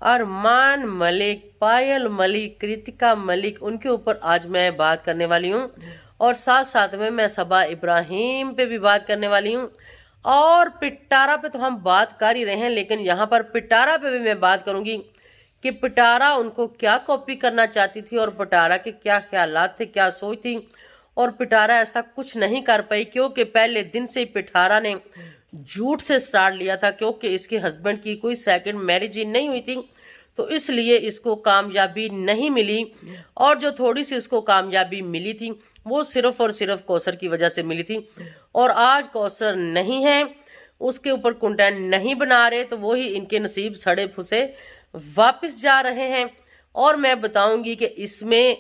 अरमान मलिक, पायल मलिक, कृतिका मलिक, उनके ऊपर आज मैं बात करने वाली हूँ। और साथ साथ में मैं सबा इब्राहिम पे भी बात करने वाली हूँ। और पिटारा पे तो हम बात कर ही रहे हैं, लेकिन यहाँ पर पिटारा पे भी मैं बात करूँगी कि पिटारा उनको क्या कॉपी करना चाहती थी और पिटारा के क्या ख्यालात थे, क्या सोच थी। और पिटारा ऐसा कुछ नहीं कर पाई, क्योंकि पहले दिन से ही पिटारा ने झूठ से स्टार्ट लिया था, क्योंकि इसके हस्बैंड की कोई सेकंड मैरिज ही नहीं हुई थी, तो इसलिए इसको कामयाबी नहीं मिली। और जो थोड़ी सी इसको कामयाबी मिली थी वो सिर्फ और सिर्फ कौसर की वजह से मिली थी। और आज कौसर नहीं है, उसके ऊपर कंटेंट नहीं बना रहे, तो वही इनके नसीब सड़े फुसे वापस जा रहे हैं। और मैं बताऊंगी कि इसमें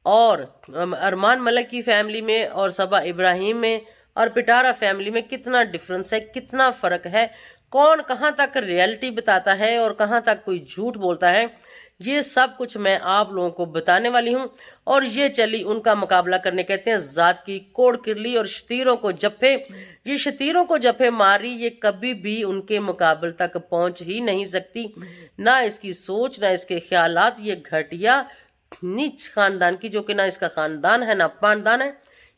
और अरमान मलिक की फैमिली में और सबा इब्राहिम में और पिटारा फैमिली में कितना डिफरेंस है, कितना फ़र्क है, कौन कहाँ तक रियलिटी बताता है और कहाँ तक कोई झूठ बोलता है, ये सब कुछ मैं आप लोगों को बताने वाली हूँ। और ये चली उनका मुकाबला करने, कहते हैं ज़ात की कोड़ किरली और शतीरों को जफ्फे। ये शतीरों को जफ्फे मारी, ये कभी भी उनके मुकाबले तक पहुँच ही नहीं सकती। ना इसकी सोच, ना इसके ख्यालात, ये घटिया नीच खानदान की, जो कि ना इसका खानदान है ना पानदान है,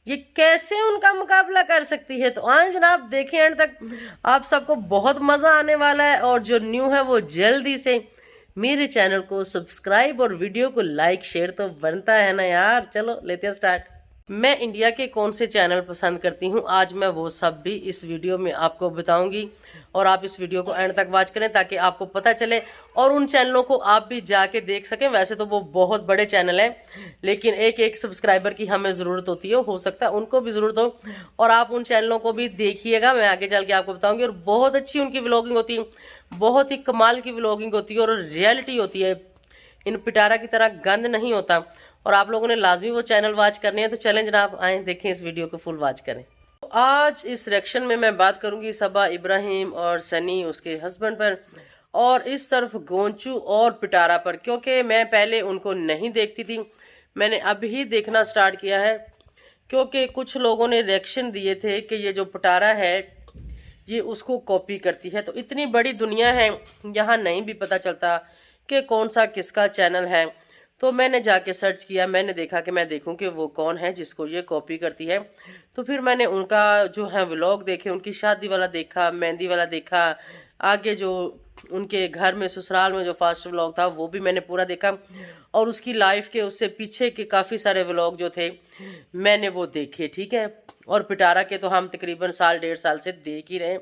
ये कैसे उनका मुकाबला कर सकती है। तो आए जनाब देखें एंड तक, आप सबको बहुत मज़ा आने वाला है। और जो न्यू है वो जल्दी से मेरे चैनल को सब्सक्राइब और वीडियो को लाइक शेयर तो बनता है ना यार। चलो लेते हैं स्टार्ट। मैं इंडिया के कौन से चैनल पसंद करती हूँ, आज मैं वो सब भी इस वीडियो में आपको बताऊंगी। और आप इस वीडियो को एंड तक वॉच करें ताकि आपको पता चले और उन चैनलों को आप भी जाके देख सकें। वैसे तो वो बहुत बड़े चैनल हैं, लेकिन एक एक सब्सक्राइबर की हमें ज़रूरत होती है, हो सकता है उनको भी ज़रूरत हो। और आप उन चैनलों को भी देखिएगा, मैं आगे चल के आपको बताऊँगी। और बहुत अच्छी उनकी व्लॉगिंग होती है, बहुत ही कमाल की व्लॉगिंग होती है और रियलिटी होती है। इन पिटारा की तरह गंद नहीं होता। और आप लोगों ने लाजमी वो चैनल वॉच करने हैं, तो चलें जनाब, आए देखें इस वीडियो को फुल वॉच करें। तो आज इस सेक्शन में मैं बात करूंगी सबा इब्राहिम और सनी उसके हस्बैंड पर, और इस तरफ गोंचू और पिटारा पर, क्योंकि मैं पहले उनको नहीं देखती थी, मैंने अभी देखना स्टार्ट किया है। क्योंकि कुछ लोगों ने रिएक्शन दिए थे कि ये जो पिटारा है ये उसको कॉपी करती है। तो इतनी बड़ी दुनिया है, यहाँ नहीं भी पता चलता कि कौन सा किसका चैनल है। तो मैंने जाके सर्च किया, मैंने देखा कि मैं देखूं कि वो कौन है जिसको ये कॉपी करती है। तो फिर मैंने उनका जो है व्लॉग देखे, उनकी शादी वाला देखा, मेहंदी वाला देखा, आगे जो उनके घर में ससुराल में जो फास्ट व्लॉग था वो भी मैंने पूरा देखा। और उसकी लाइफ के उससे पीछे के काफ़ी सारे व्लॉग जो थे मैंने वो देखे, ठीक है। और पिटारा के तो हम तकरीबन साल डेढ़ साल से देख ही रहे।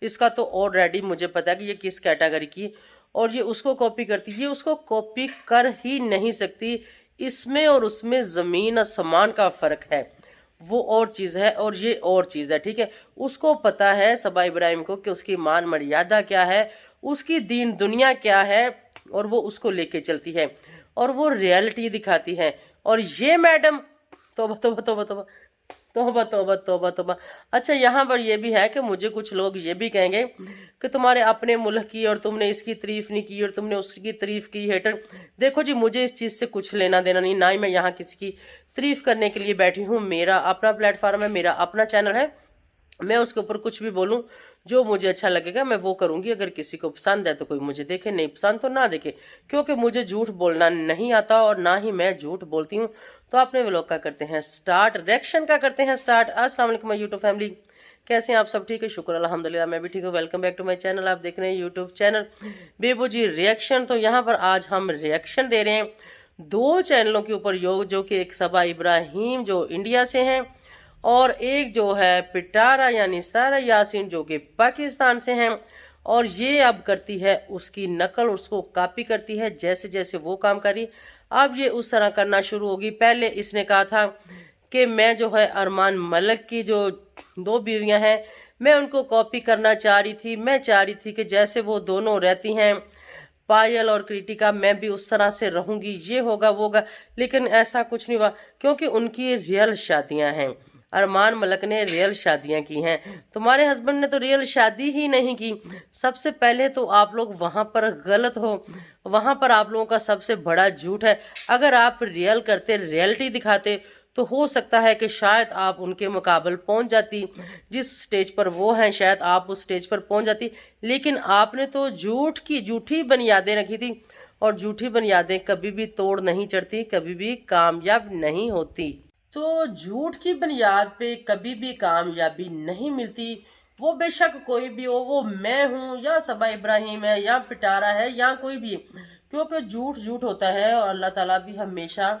इसका तो ऑलरेडी मुझे पता है कि ये किस कैटेगरी की, और ये उसको कॉपी करती, ये उसको कॉपी कर ही नहीं सकती। इसमें और उसमें ज़मीन आसमान का फ़र्क है, वो और चीज़ है और ये और चीज़ है, ठीक है। उसको पता है सबा इब्राहिम को कि उसकी मान मर्यादा क्या है, उसकी दीन दुनिया क्या है, और वो उसको लेके चलती है और वो रियलिटी दिखाती है। और ये मैडम तोबा तोबा तोबा तोबा तोबा तोबा तोबा तोबा। अच्छा, यहाँ पर ये भी है कि मुझे कुछ लोग ये भी कहेंगे कि तुम्हारे अपने मुल्क की और तुमने इसकी तारीफ नहीं की और तुमने उसकी तारीफ की, हेटर। देखो जी, मुझे इस चीज़ से कुछ लेना देना नहीं, ना ही मैं यहाँ किसी की तारीफ करने के लिए बैठी हूँ। मेरा अपना प्लेटफार्म है, मेरा अपना चैनल है, मैं उसके ऊपर कुछ भी बोलूं, जो मुझे अच्छा लगेगा मैं वो करूंगी। अगर किसी को पसंद है तो कोई मुझे देखे, नहीं पसंद तो ना देखे, क्योंकि मुझे झूठ बोलना नहीं आता और ना ही मैं झूठ बोलती हूँ। तो अपने व्लॉग का करते हैं स्टार्ट, रिएक्शन का करते हैं स्टार्ट। अस्सलाम वालेकुम माय यूट्यूब फैमिली, कैसे हैं आप सब? ठीक है, शुक्र अल्हम्दुलिल्लाह, मैं भी ठीक हूँ। Welcome back to my channel, आप देख रहे हैं YouTube channel Bebu ji reaction. तो यहाँ पर आज हम रिएक्शन दे रहे हैं दो चैनलों के ऊपर, जो कि एक सबा इब्राहिम जो इंडिया से हैं, और एक जो है पिटारा यानी सारा यासीन जो कि पाकिस्तान से हैं। और ये अब करती है उसकी नकल, उसको कॉपी करती है, जैसे जैसे वो काम करी अब ये उस तरह करना शुरू होगी। पहले इसने कहा था कि मैं जो है अरमान मलिक की जो दो बीवियां हैं मैं उनको कॉपी करना चाह रही थी, मैं चाह रही थी कि जैसे वो दोनों रहती हैं पायल और कृतिका, मैं भी उस तरह से रहूँगी, ये होगा वो होगा। लेकिन ऐसा कुछ नहीं हुआ, क्योंकि उनकी रियल शादियाँ हैं। अरमान मलिक ने रियल शादियां की हैं, तुम्हारे हस्बैंड ने तो रियल शादी ही नहीं की। सबसे पहले तो आप लोग वहाँ पर गलत हो, वहाँ पर आप लोगों का सबसे बड़ा झूठ है। अगर आप रियल करते, रियलिटी दिखाते, تو ہو سکتا ہے کہ شاید آپ ان کے مقابل پہنچ جاتی، جس سٹیج پر وہ ہیں شاید آپ اس سٹیج پر پہنچ جاتی، لیکن آپ نے تو جھوٹی بنیادیں رکھی تھی، اور جھوٹی بنیادیں کبھی بھی توڑ نہیں چڑھتی، کبھی بھی کامیاب نہیں ہوتی۔ تو جھوٹ کی بنیاد پہ کبھی بھی کامیابی نہیں ملتی، وہ بے شک کوئی بھی ہو، وہ میں ہوں یا صبا ابراہیم ہے یا پٹارا ہے یا کوئی بھی، کیونکہ جھوٹ جھوٹ ہوتا ہے، اور اللہ تعالیٰ بھی ہمیشہ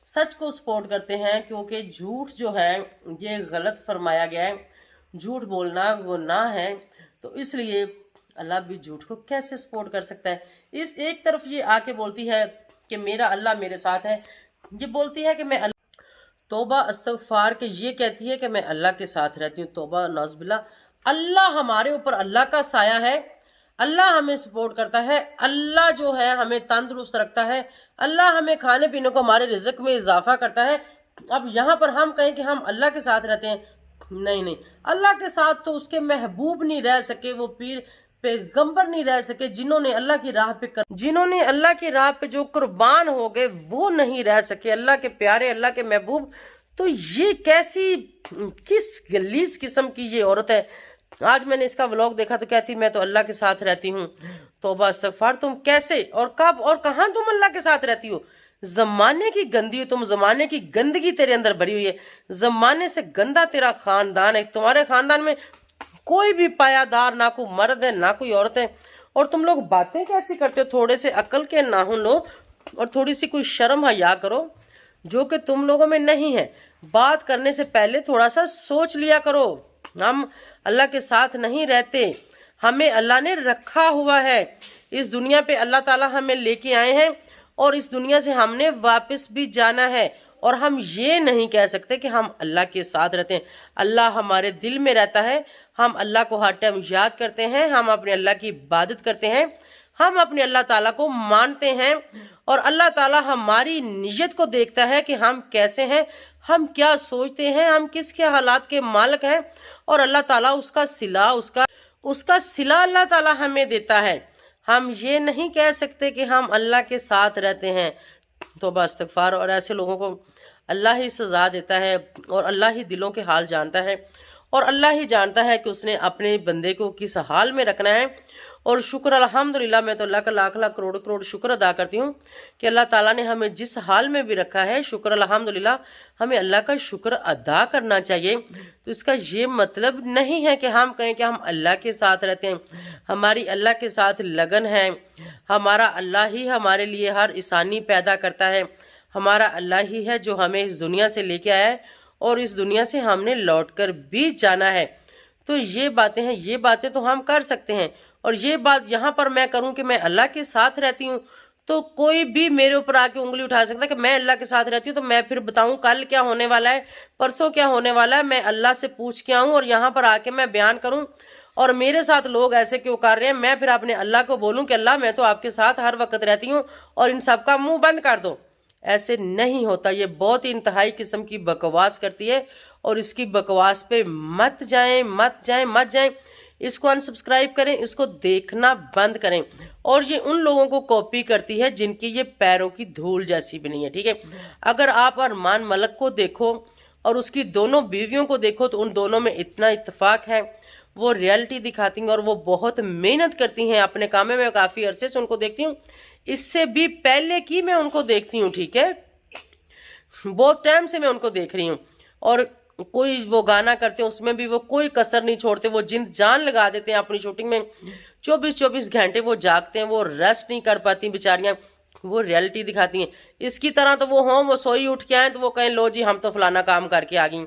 سچ کو سپورٹ کرتے ہیں، کیونکہ جھوٹ جو ہے یہ غلط فرمایا گیا ہے، جھوٹ بولنا گناہ ہے، تو اس لیے اللہ بھی جھوٹ کو کیسے سپورٹ کر سکتا ہے۔ اس ایک طرف یہ آ کے بولتی ہے کہ میرا اللہ میرے ساتھ ہے، یہ بولتی ہے کہ میں اللہ، توبہ استغفار کے یہ کہتی ہے کہ میں اللہ کے ساتھ رہتی ہوں، توبہ نعوذ باللہ، اللہ ہمارے اوپر اللہ کا سایہ ہے، اللہ ہمیں سپورٹ کرتا ہے، اللہ جو ہے ہمیں تندرست رکھتا ہے، اللہ ہمیں کھانے پینے کو ہمارے رزق میں اضافہ کرتا ہے۔ اب یہاں پر ہم کہیں کہ ہم اللہ کے ساتھ رہتے ہیں، نہیں، اللہ کے ساتھ تو اس کے محبوب نہیں رہ سکے، وہ پیر پیغمبر نہیں رہ سکے، جنہوں نے اللہ کی راہ پہ جو قربان ہو گئے وہ نہیں رہ سکے، اللہ کے پیارے، اللہ کے محبوب۔ تو یہ کس گلیز قسم کی یہ عورت ہے؟ آج میں نے اس کا ولاگ دیکھا تو کہتی میں تو اللہ کے ساتھ رہتی ہوں۔ توبہ استغفار، تم کیسے اور کب اور کہاں تم اللہ کے ساتھ رہتی ہو؟ زمانے کی گندی ہو تم، زمانے کی گندگی تیرے اندر بھری ہوئی ہے، زمانے سے گندا تیرا خاندان ہے، تمہارے خاندان میں کوئی بھی پایدار نہ کوئی مرد ہے نہ کوئی عورت ہے، اور تم لوگ باتیں کیسی کرتے ہو؟ تھوڑے سے عقل کے ناخن لو اور تھوڑی سی کوئی شرم حیا کرو، جو کہ تم لوگوں میں نہیں ہے۔ بات کرنے سے پہلے تھوڑا سا سوچ لیا کرو۔ ہم اللہ کے ساتھ نہیں رہتے، ہمیں اللہ نے رکھا ہوا ہے، اس دنیا پہ اللہ تعالیٰ ہمیں لے کے آئے ہیں، اور اس دنیا سے ہم نے واپس بھی جانا ہے، اور ہم یہ نہیں کہہ سکتے کہ ہم اللہ کے ساتھ رہتے ہیں۔ اللہ ہمارے دل میں رہتا ہے، ہم اللہ کو ہر ٹائم یاد کرتے ہیں، ہم اپنے اللہ کی عبادت کرتے ہیں، ہم اپنے اللہ تعالیٰ کو مانتے ہیں، اور اللہ تعالیٰ ہماری نیت کو دیکھتا ہے کہ ہم کیسے ہیں، ہم کیا سوچتے ہیں، ہم کس کے حالات کے مالک ہیں، اور اللہ تعالیٰ اس کا صلہ اللہ تعالیٰ ہمیں دیتا ہے۔ ہم یہ نہیں کہہ سکتے کہ ہم اللہ کے ساتھ رہتے ہیں۔ توبہ استغفار، اور ایسے لوگوں کو اللہ ہی سزا دیتا ہے، اور اللہ ہی دلوں کے حال جانتا ہے، اور اللہ ہی جانتا ہے کہ اس نے اپنے بندے کو کس حال میں رکھنا ہے۔ اور شکر الحمدللہ، میں تو اللہ کا لاکھ لاکھ کروڑ کروڑ شکر ادا کرتی ہوں کہ اللہ تعالیٰ نے ہمیں جس حال میں بھی رکھا ہے، شکر الحمدللہ، ہمیں اللہ کا شکر ادا کرنا چاہیے۔ تو اس کا یہ مطلب نہیں ہے کہ ہم کہیں کہ ہم اللہ کے ساتھ رہتے ہیں، ہماری اللہ کے ساتھ لگن ہے، ہمارا اللہ ہی ہمارے لیے ہر آسانی پیدا کرتا ہے، ہمارا اللہ ہی ہے جو ہمیں اس دنیا سے لے کے آیا ہے، اور اس دنیا سے ہم نے لوٹ کر بھی جانا ہے۔ تو یہ باتیں ہیں، یہ باتیں تو ہم کر سکتے ہیں، اور یہ بات یہاں پر میں کروں کہ میں اللہ کے ساتھ رہتی ہوں، تو کوئی بھی میرے اوپر آ کے انگلی اٹھا سکتا ہے کہ میں اللہ کے ساتھ رہتی ہوں، تو میں پھر بتاؤں کل کیا ہونے والا ہے، پرسوں کیا ہونے والا ہے، میں اللہ سے پوچھ کے آؤں اور یہاں پر آ کے میں بیان کروں، اور میرے ساتھ لوگ ایسے کیوں کر رہے ہیں، میں پھر اپنے اللہ کو بولوں کہ اللہ میں تو آپ کے ساتھ ہر وقت رہتی ہوں، اور ان سب کا منہ بند کر دو۔ ایسے نہیں ہوتا، یہ بہت ہی انتہائی قسم کی بکواس کرتی ہے، اور اس کی بکواس پہ مت جائیں، اس کو انسبسکرائب کریں، اس کو دیکھنا بند کریں۔ اور یہ ان لوگوں کو کاپی کرتی ہے جن کی یہ پیروں کی دھول جیسی بھی نہیں ہے، ٹھیک ہے؟ اگر آپ ارمان ملک کو دیکھو اور اس کی دونوں بیویوں کو دیکھو تو ان دونوں میں اتنا اتفاق ہے، وہ ریئلٹی دکھاتی ہیں اور وہ بہت محنت کرتی ہیں اپنے کام میں۔ کافی عرصے سے ان کو دیکھتی ہوں، اس سے بھی پہلے کی میں ان کو دیکھتی ہوں، ٹھیک ہے؟ بہت ٹائم سے میں ان کو دیکھ رہی ہوں، اور کوئی وہ گانا کرتے ہیں اس میں بھی وہ کوئی کسر نہیں چھوڑتے، وہ جان لگا دیتے ہیں اپنی شوٹنگ میں، 24 گھنٹے وہ جاگتے ہیں، وہ ریسٹ نہیں کر پاتی بیچاریاں، وہ ریئلٹی دکھاتی ہیں۔ اس کی طرح تو وہ سوئی اٹھ کے آئیں تو وہ کہیں لو جی ہم تو فلانا کام کر کے آ گئیں،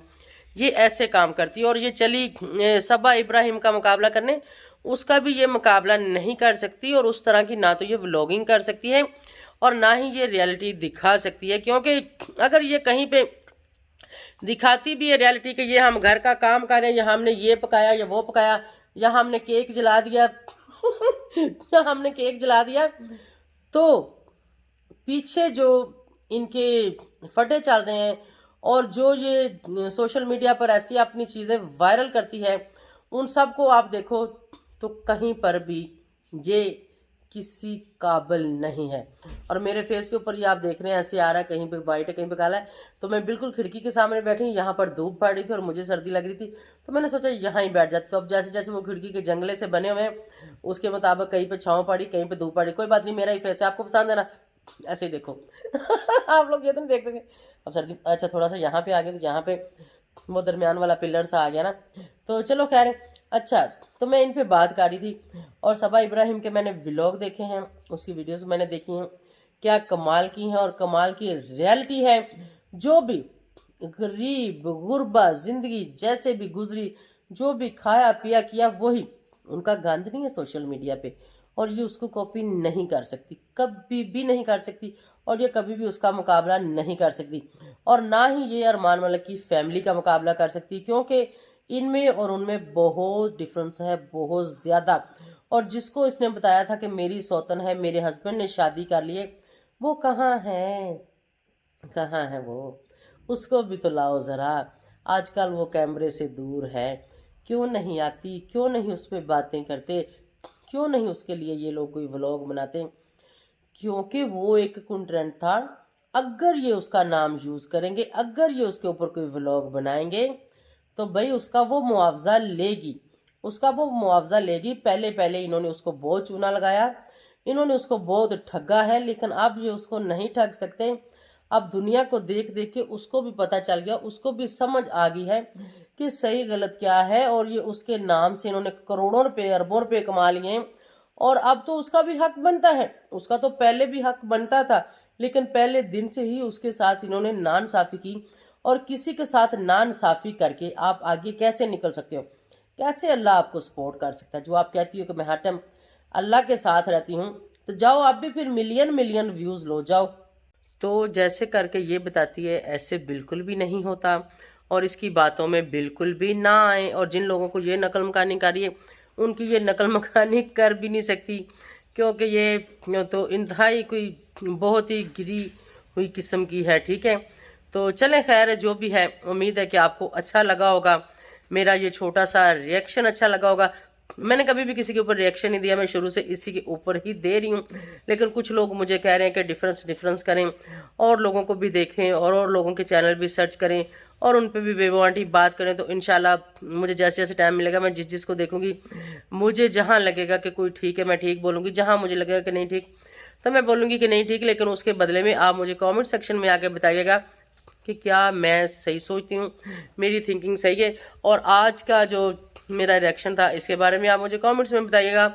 یہ ایسے کام کرتی ہے۔ اور یہ چلی صبا ابراہیم کا مقابلہ کرنے، اس کا بھی یہ مقابلہ نہیں کر سکتی، اور اس طرح کی نہ تو یہ ولاگنگ کر سکتی ہے اور نہ ہی یہ ریئلٹی دکھا سکتی ہے، کیونکہ اگر یہ کہیں پہ دکھاتی بھی ہے ریئلٹی کہ یہ ہم گھر کا کام کر رہے ہیں، یا ہم نے یہ پکایا یا وہ پکایا، یا ہم نے کیک جلا دیا تو پیچھے جو ان کے فٹے چل رہے ہیں، اور جو یہ سوشل میڈیا پر ایسی اپنی چیزیں وائرل کرتی ہے، ان سب کو آپ دیکھو تو کہیں پر بھی یہ किसी काबिल नहीं है। और मेरे फेस के ऊपर ये आप देख रहे हैं ऐसे आ रहा है, कहीं पे वाइट है कहीं पे काला है। तो मैं बिल्कुल खिड़की के सामने बैठी हूँ, यहाँ पर धूप पड़ रही थी और मुझे सर्दी लग रही थी, तो मैंने सोचा यहाँ ही बैठ जाती। तो अब जैसे जैसे वो खिड़की के जंगले से बने हुए हैं उसके मुताबिक कहीं पे छाँव पड़ी कहीं पे धूप पड़ी, कोई बात नहीं, मेरा ही फेस है, आपको पसंद है ना, ऐसे ही देखो। आप लोग ये तो नहीं देख सके। अब सर्दी, अच्छा थोड़ा सा यहाँ पे आ गया तो यहाँ पे वो दरमियान वाला पिलर सा आ गया ना, तो चलो खैर। अच्छा, तो मैं इन पे बात कर रही थी और सबा इब्राहिम के मैंने व्लॉग देखे हैं, उसकी वीडियोस मैंने देखी हैं, क्या कमाल की हैं और कमाल की रियलिटी है। जो भी गरीब गुरबा ज़िंदगी जैसे भी गुजरी, जो भी खाया पिया किया, वही उनका गंद नहीं है सोशल मीडिया पे, और ये उसको कॉपी नहीं कर सकती, कभी भी नहीं कर सकती, और ये कभी भी उसका मुकाबला नहीं कर सकती, और ना ही ये अरमान मलिक की फैमिली का मुकाबला कर सकती, क्योंकि इनमें और उनमें बहुत डिफरेंस है, बहुत ज़्यादा। और जिसको इसने बताया था कि मेरी सौतन है, मेरे हस्बैंड ने शादी कर लिए, वो कहाँ है, कहाँ है वो, उसको भी तो लाओ ज़रा। आजकल वो कैमरे से दूर है, क्यों नहीं आती, क्यों नहीं उस पर बातें करते, क्यों नहीं उसके लिए ये लोग कोई व्लॉग बनाते, क्योंकि वो एक कंटेंट था। अगर ये उसका नाम यूज़ करेंगे, अगर ये उसके ऊपर कोई व्लॉग बनाएंगे, तो भाई उसका वो मुआवजा लेगी, उसका वो मुआवजा लेगी। पहले पहले इन्होंने उसको बहुत चूना लगाया, इन्होंने उसको बहुत ठगा है, लेकिन अब ये उसको नहीं ठग सकते। अब दुनिया को देख देख के उसको भी पता चल गया, उसको भी समझ आ गई है कि सही गलत क्या है, और ये उसके नाम से इन्होंने करोड़ों रुपए अरबों रुपए कमा लिए हैं। और अब तो उसका भी हक बनता है, उसका तो पहले भी हक बनता था, लेकिन पहले दिन से ही उसके साथ इन्होंने नाइंसाफ़ी की। और किसी के साथ नाइंसाफ़ी करके आप आगे कैसे निकल सकते हो, कैसे अल्लाह आपको सपोर्ट कर सकता है। जो आप कहती हो कि मैं हर टाइम अल्लाह के साथ रहती हूँ, तो जाओ आप भी फिर मिलियन मिलियन व्यूज़ लो, जाओ। तो जैसे करके ये बताती है, ऐसे बिल्कुल भी नहीं होता, और इसकी बातों में बिल्कुल भी ना आए। और जिन लोगों को ये नकल मकानी कर रही है, उनकी ये नकल मकानी कर भी नहीं सकती, क्योंकि ये तो इंतहाई कोई बहुत ही गिरी हुई किस्म की है, ठीक है। तो चलें खैर, जो भी है, उम्मीद है कि आपको अच्छा लगा होगा, मेरा ये छोटा सा रिएक्शन अच्छा लगा होगा। मैंने कभी भी किसी के ऊपर रिएक्शन नहीं दिया, मैं शुरू से इसी के ऊपर ही दे रही हूँ। लेकिन कुछ लोग मुझे कह रहे हैं कि डिफरेंस करें, और लोगों को भी देखें, और लोगों के चैनल भी सर्च करें, और उन पे भी बेबुआटी बात करें। तो इंशाल्लाह मुझे जैसे जैसे टाइम मिलेगा, मैं जिस जिसको देखूँगी, मुझे जहाँ लगेगा कि कोई ठीक है मैं ठीक बोलूँगी, जहाँ मुझे लगेगा कि नहीं ठीक तो मैं बोलूँगी कि नहीं ठीक। लेकिन उसके बदले में आप मुझे कॉमेंट सेक्शन में आके बताइएगा कि क्या मैं सही सोचती हूँ, मेरी थिंकिंग सही है। और आज का जो मेरा रिएक्शन था, इसके बारे में आप मुझे कमेंट्स में बताइएगा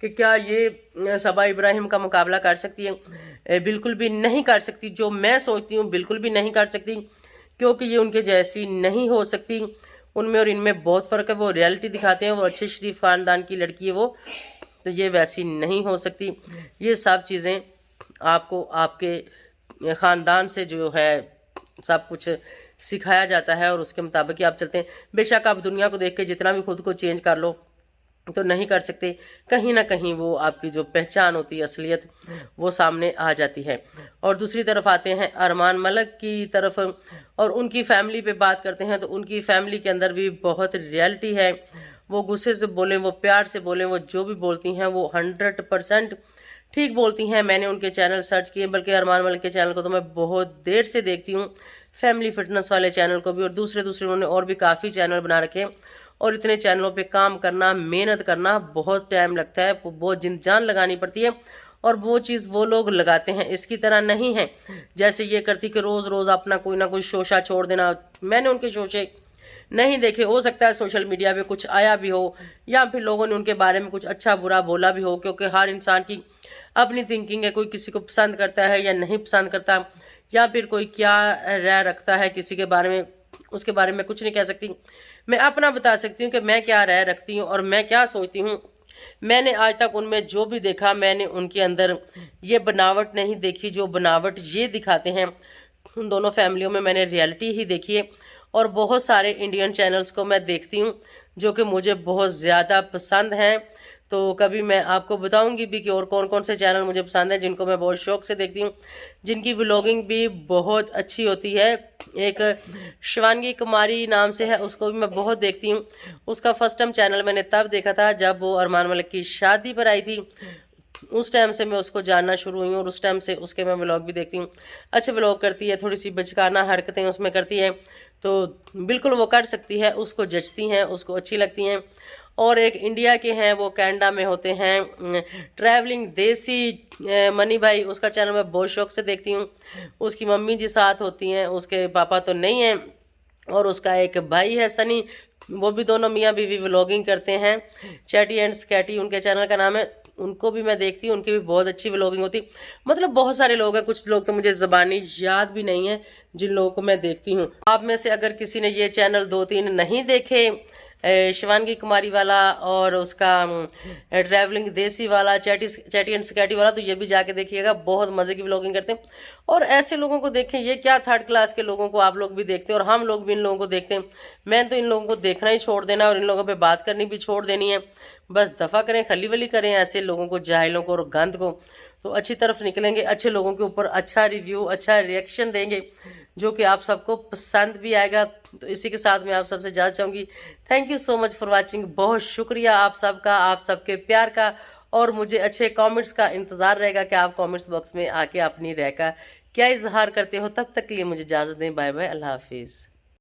कि क्या ये सबा इब्राहिम का मुकाबला कर सकती है। बिल्कुल भी नहीं कर सकती, जो मैं सोचती हूँ बिल्कुल भी नहीं कर सकती, क्योंकि ये उनके जैसी नहीं हो सकती। उनमें और इनमें बहुत फ़र्क है। वो रियलिटी दिखाते हैं, वो अच्छे शरीफ ख़ानदान की लड़की है वो, तो ये वैसी नहीं हो सकती। ये सब चीज़ें आपको आपके ख़ानदान से जो है सब कुछ सिखाया जाता है, और उसके मुताबिक ही आप चलते हैं। बेशक आप दुनिया को देख के जितना भी खुद को चेंज कर लो, तो नहीं कर सकते, कहीं ना कहीं वो आपकी जो पहचान होती है, असलियत, वो सामने आ जाती है। और दूसरी तरफ आते हैं अरमान मलिक की तरफ, और उनकी फैमिली पे बात करते हैं, तो उनकी फैमिली के अंदर भी बहुत रियलिटी है। वो गुस्से से बोलें, वो प्यार से बोलें, वो जो भी बोलती हैं वो 100% ठीक बोलती हैं। मैंने उनके चैनल सर्च किए, बल्कि अरमान मलिक के चैनल को तो मैं बहुत देर से देखती हूँ, फैमिली फिटनेस वाले चैनल को भी, और दूसरे उन्होंने और भी काफ़ी चैनल बना रखे हैं। और इतने चैनलों पे काम करना, मेहनत करना बहुत टाइम लगता है, बहुत जान लगानी पड़ती है, और वो चीज़ वो लोग लगाते हैं। इसकी तरह नहीं है जैसे ये करती कि रोज़ रोज़ अपना कोई ना कोई शोशा छोड़ देना। मैंने उनके शोशे नहीं देखे, हो सकता है सोशल मीडिया पे कुछ आया भी हो, या फिर लोगों ने उनके बारे में कुछ अच्छा बुरा बोला भी हो, क्योंकि हर इंसान की अपनी थिंकिंग है। कोई किसी को पसंद करता है या नहीं पसंद करता, या फिर कोई क्या राय रखता है किसी के बारे में, उसके बारे में कुछ नहीं कह सकती। मैं अपना बता सकती हूँ कि मैं क्या राय रखती हूँ और मैं क्या सोचती हूँ। मैंने आज तक उनमें जो भी देखा, मैंने उनके अंदर ये बनावट नहीं देखी जो बनावट ये दिखाते हैं। उन दोनों फैमिलियों में मैंने रियलिटी ही देखी है। और बहुत सारे इंडियन चैनल्स को मैं देखती हूँ जो कि मुझे बहुत ज़्यादा पसंद हैं। तो कभी मैं आपको बताऊंगी भी कि और कौन कौन से चैनल मुझे पसंद है, जिनको मैं बहुत शौक़ से देखती हूँ, जिनकी व्लॉगिंग भी बहुत अच्छी होती है। एक शिवांगी कुमारी नाम से है, उसको भी मैं बहुत देखती हूँ। उसका फर्स्ट टाइम चैनल मैंने तब देखा था जब वो अरमान मलिक की शादी पर आई थी। उस टाइम से मैं उसको जानना शुरू हुई हूँ और उस टाइम से उसके मैं व्लॉग भी देखती हूँ। अच्छे व्लॉग करती है, थोड़ी सी बचकाना हरकतें उसमें करती है तो बिल्कुल वो कर सकती है, उसको जचती हैं, उसको अच्छी लगती हैं। और एक इंडिया के हैं, वो कनाडा में होते हैं, ट्रैवलिंग देसी मनी भाई, उसका चैनल मैं बहुत शौक से देखती हूँ। उसकी मम्मी जी साथ होती हैं, उसके पापा तो नहीं हैं, और उसका एक भाई है सनी, वो भी दोनों मियाँ बीवी व्लॉगिंग करते हैं। चैटी एंड स्कैटी उनके चैनल का नाम है, उनको भी मैं देखती हूँ, उनकी भी बहुत अच्छी व्लॉगिंग होती। मतलब बहुत सारे लोग हैं, कुछ लोग तो मुझे ज़बानी याद भी नहीं है जिन लोगों को मैं देखती हूँ। आप में से अगर किसी ने ये चैनल 2-3 नहीं देखे, शिवानगी कुमारी वाला और उसका ट्रैवलिंग देसी वाला, चैटी एंड स्कैटी वाला, तो ये भी जाके देखिएगा, बहुत मज़े की व्लॉगिंग करते हैं। और ऐसे लोगों को देखें, ये क्या थर्ड क्लास के लोगों को आप लोग भी देखते हैं और हम लोग भी इन लोगों को देखते हैं। मैं तो इन लोगों को देखना ही छोड़ देना और इन लोगों पे बात करनी भी छोड़ देनी है। बस दफ़ा करें, खली वली करें ऐसे लोगों को, जाहिलों को और गंद को, तो अच्छी तरफ निकलेंगे, अच्छे लोगों के ऊपर अच्छा रिव्यू, अच्छा रिएक्शन देंगे जो कि आप सबको पसंद भी आएगा। तो इसी के साथ मैं आप सबसे जाना चाहूँगी, thank you so much for watching. बहुत शुक्रिया आप सबका, आप सबके प्यार का, और मुझे अच्छे कमेंट्स का इंतज़ार रहेगा कि आप कमेंट्स बॉक्स में आके अपनी राय का क्या इजहार करते हो। तब तक के लिए मुझे इजाज़त दें, बाय बाय, अल्लाह हाफिज़।